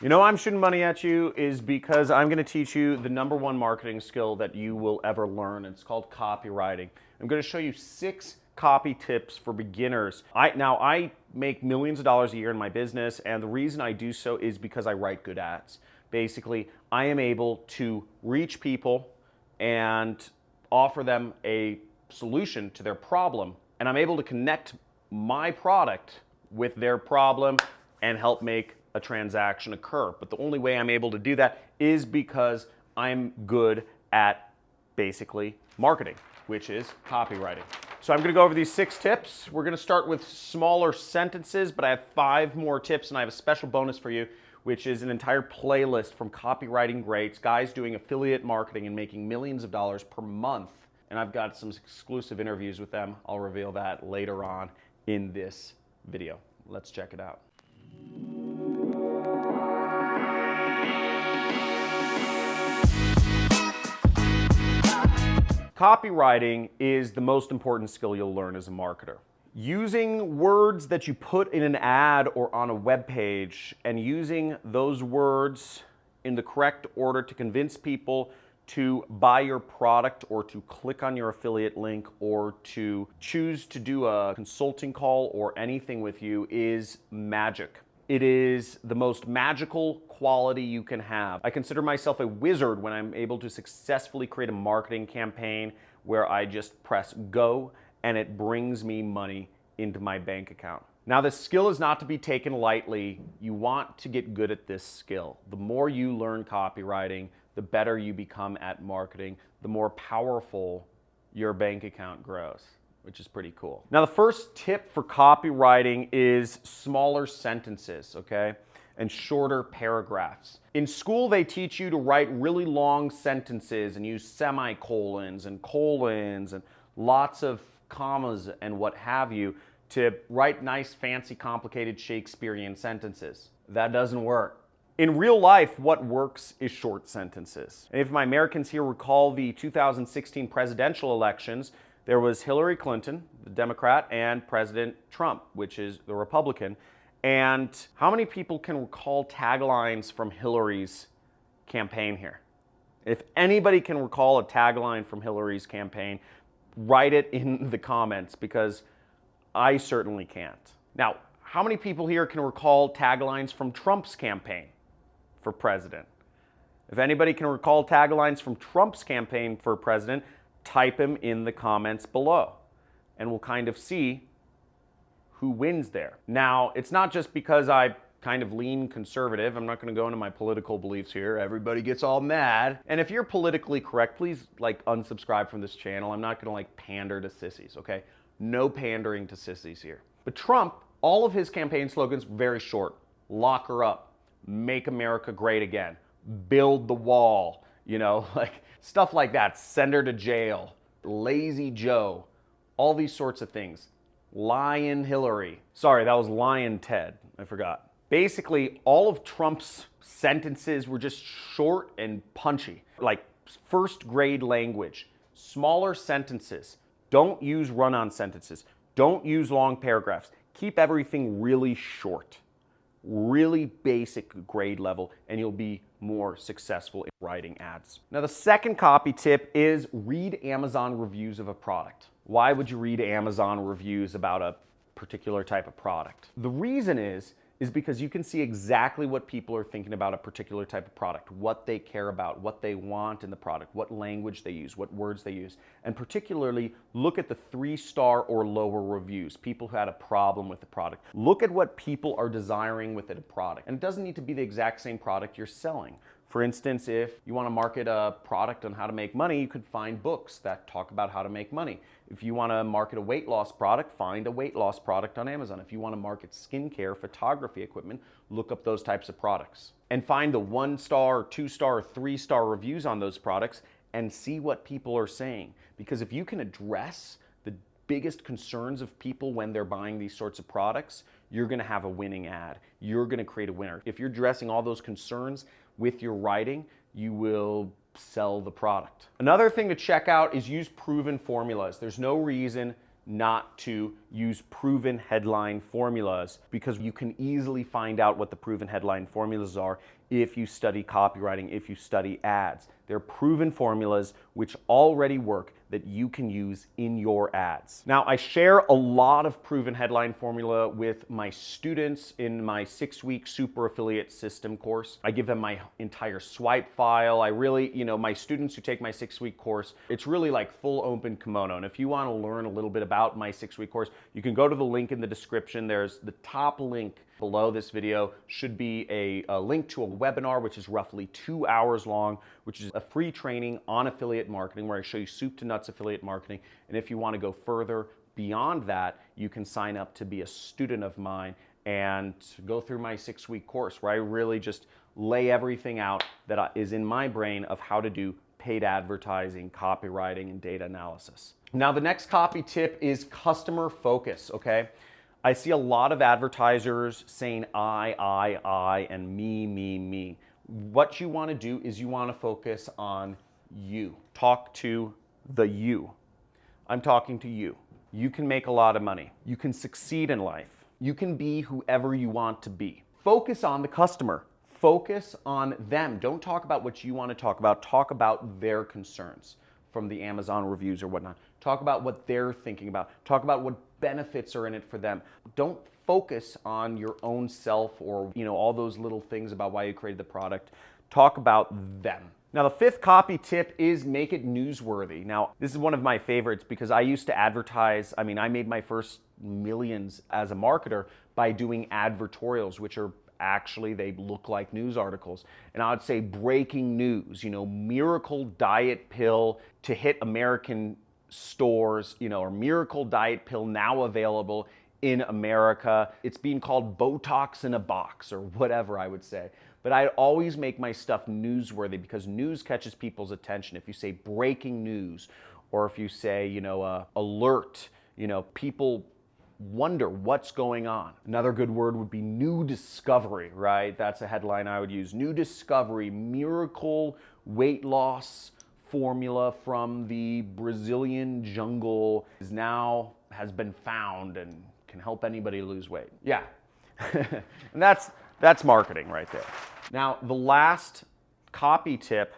You know I'm shooting money at you is because I'm going to teach you the #1 marketing skill that you will ever learn. It's called copywriting. I'm going to show you 6 copy tips for beginners. I make millions of dollars a year in my business, and the reason I do so is because I write good ads. Basically, I am able to reach people and offer them a solution to their problem, and I'm able to connect my product with their problem and help make a transaction occur. But the only way I'm able to do that is because I'm good at basically marketing, which is copywriting. So I'm gonna go over these 6 tips. We're gonna start with smaller sentences, but I have 5 more tips, and I have a special bonus for you, which is an entire playlist from copywriting greats, guys doing affiliate marketing and making millions of dollars per month. And I've got some exclusive interviews with them. I'll reveal that later on in this video. Let's check it out. Copywriting is the most important skill you'll learn as a marketer. Using words that you put in an ad or on a web page and using those words in the correct order to convince people to buy your product or to click on your affiliate link or to choose to do a consulting call or anything with you is magic. It is the most magical quality you can have. I consider myself a wizard when I'm able to successfully create a marketing campaign where I just press go and it brings me money into my bank account. Now, this skill is not to be taken lightly. You want to get good at this skill. The more you learn copywriting, the better you become at marketing, the more powerful your bank account grows, which is pretty cool. Now, the first tip for copywriting is smaller sentences, okay? And shorter paragraphs. In school, they teach you to write really long sentences and use semicolons and colons and lots of commas and what have you to write nice, fancy, complicated Shakespearean sentences. That doesn't work. In real life, what works is short sentences. And if my Americans here recall the 2016 presidential elections, there was Hillary Clinton, the Democrat, and President Trump, which is the Republican. And how many people can recall taglines from Hillary's campaign here? If anybody can recall a tagline from Hillary's campaign, write it in the comments because I certainly can't. Now, how many people here can recall taglines from Trump's campaign for president? If anybody can recall taglines from Trump's campaign for president, type them in the comments below and we'll kind of see who wins there. Now, it's not just because I kind of lean conservative. I'm not going to go into my political beliefs here. Everybody gets all mad. And if you're politically correct, please unsubscribe from this channel. I'm not going to pander to sissies, okay? No pandering to sissies here. But Trump, all of his campaign slogans very short. Lock her up. Make America great again. Build the wall. Stuff like that. Send her to jail. Lazy Joe. All these sorts of things. Lion Hillary. Sorry, that was Lion Ted. I forgot. Basically, all of Trump's sentences were just short and punchy. Like first grade language. Smaller sentences. Don't use run-on sentences. Don't use long paragraphs. Keep everything really short. Really basic grade level, and you'll be more successful in writing ads. Now, the second copy tip is read Amazon reviews of a product. Why would you read Amazon reviews about a particular type of product? The reason is because you can see exactly what people are thinking about a particular type of product, what they care about, what they want in the product, what language they use, what words they use, and particularly look at the 3-star or lower reviews, people who had a problem with the product. Look at what people are desiring with a product, and it doesn't need to be the exact same product you're selling. For instance, if you want to market a product on how to make money, you could find books that talk about how to make money. If you want to market a weight loss product, find a weight loss product on Amazon. If you want to market skincare, photography equipment, look up those types of products. And find the 1-star, 2-star, 3-star reviews on those products and see what people are saying. Because if you can address the biggest concerns of people when they're buying these sorts of products, you're going to have a winning ad. You're going to create a winner. If you're addressing all those concerns with your writing, you will sell the product. Another thing to check out is use proven formulas. There's no reason not to use proven headline formulas, because you can easily find out what the proven headline formulas are if you study copywriting, if you study ads. They're proven formulas which already work that you can use in your ads. Now, I share a lot of proven headline formula with my students in my 6-week super affiliate system course. I give them my entire swipe file. I really, my students who take my 6-week course, it's really like full open kimono. And if you want to learn a little bit about my 6-week course, you can go to the link in the description. There's the top link below this video should be a link to a webinar, which is roughly 2 hours long, which is a free training on affiliate marketing where I show you soup to nuts affiliate marketing. And if you want to go further beyond that, you can sign up to be a student of mine and go through my 6-week course where I really just lay everything out that is in my brain of how to do paid advertising, copywriting, and data analysis. Now, the next copy tip is customer focus, okay? I see a lot of advertisers saying I, and me. What you want to do is you want to focus on you. Talk to the you. I'm talking to you. You can make a lot of money. You can succeed in life. You can be whoever you want to be. Focus on the customer. Focus on them. Don't talk about what you want to talk about. Talk about their concerns from the Amazon reviews or whatnot. Talk about what they're thinking about. Talk about what benefits are in it for them. Don't focus on your own self or all those little things about why you created the product. Talk about them. Now, the 5th copy tip is make it newsworthy. Now, this is one of my favorites because I used to advertise. I made my first millions as a marketer by doing advertorials, which are actually, they look like news articles. And I would say breaking news, miracle diet pill to hit American stores, or miracle diet pill now available in America. It's being called Botox in a box or whatever, I would say. But I always make my stuff newsworthy because news catches people's attention. If you say breaking news or if you say, alert, people wonder what's going on. Another good word would be new discovery, right? That's a headline I would use. New discovery, miracle weight loss formula from the Brazilian jungle has been found and can help anybody lose weight. Yeah, and that's marketing right there. Now, the last copy tip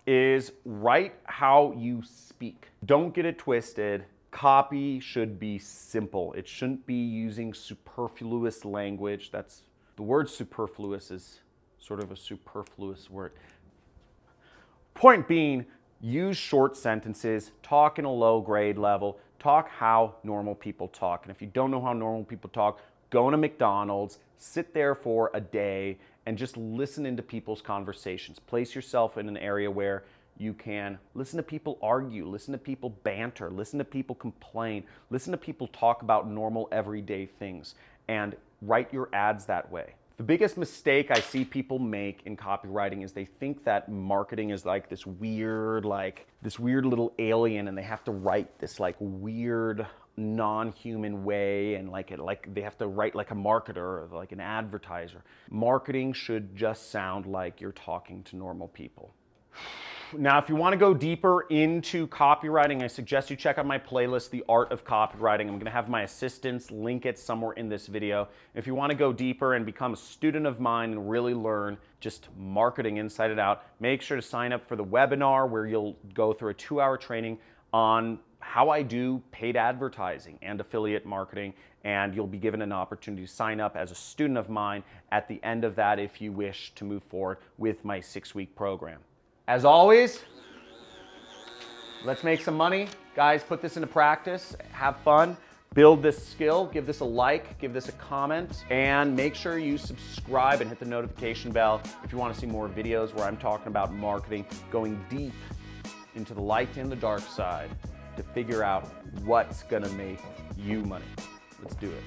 is write how you speak. Don't get it twisted. Copy should be simple. It shouldn't be using superfluous language. The word superfluous is sort of a superfluous word. Point being, use short sentences, talk in a low grade level, talk how normal people talk. And if you don't know how normal people talk, go to McDonald's, sit there for a day, and just listen into people's conversations. Place yourself in an area where you can listen to people argue, listen to people banter, listen to people complain, listen to people talk about normal everyday things, and write your ads that way. The biggest mistake I see people make in copywriting is they think that marketing is like this weird little alien, and they have to write this weird non-human way, and they have to write like a marketer or like an advertiser. Marketing should just sound like you're talking to normal people. Now, if you want to go deeper into copywriting, I suggest you check out my playlist, The Art of Copywriting. I'm going to have my assistants link it somewhere in this video. If you want to go deeper and become a student of mine and really learn just marketing inside and out, make sure to sign up for the webinar where you'll go through a 2-hour training on how I do paid advertising and affiliate marketing, and you'll be given an opportunity to sign up as a student of mine at the end of that if you wish to move forward with my 6-week program. As always, let's make some money. Guys, put this into practice, have fun, build this skill, give this a like, give this a comment, and make sure you subscribe and hit the notification bell if you want to see more videos where I'm talking about marketing, going deep into the light and the dark side to figure out what's gonna make you money. Let's do it.